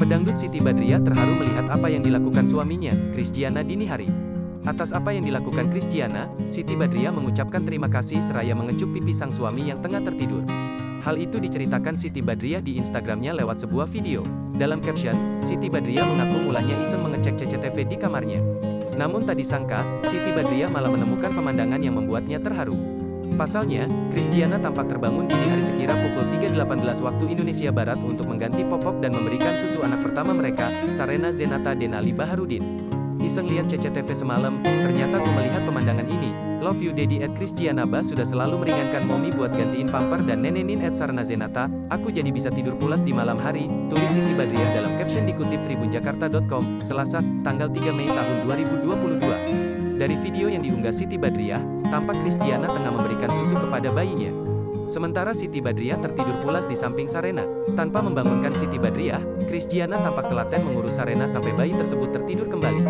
Pedangdut Siti Badriah terharu melihat apa yang dilakukan suaminya, Christiana dini hari. Atas apa yang dilakukan Christiana, Siti Badriah mengucapkan terima kasih seraya mengecup pipi sang suami yang tengah tertidur. Hal itu diceritakan Siti Badriah di Instagramnya lewat sebuah video. Dalam caption, Siti Badriah mengaku mulanya iseng mengecek CCTV di kamarnya. Namun tak disangka, Siti Badriah malah menemukan pemandangan yang membuatnya terharu. Pasalnya, Christiana tampak terbangun dini hari sekira pukul 3.18 waktu Indonesia Barat untuk mengganti popok dan memberikan susu anak pertama mereka, Sarena Zenata Denali Baharudin. Iseng lihat CCTV semalam, ternyata aku melihat pemandangan ini. Love you daddy @Christiana Ba sudah selalu meringankan mommy buat gantiin pamper dan nenenin @Sarena Zenata, aku jadi bisa tidur pulas di malam hari, tulis Siti Badriah dalam caption dikutip tribunjakarta.com, Selasa, tanggal 3 Mei tahun 2022. Dari video yang diunggah Siti Badriah, tampak Christiana tengah memberikan susu kepada bayinya. Sementara Siti Badriah tertidur pulas di samping Sarena. Tanpa membangunkan Siti Badriah, Christiana tampak telaten mengurus Sarena sampai bayi tersebut tertidur kembali.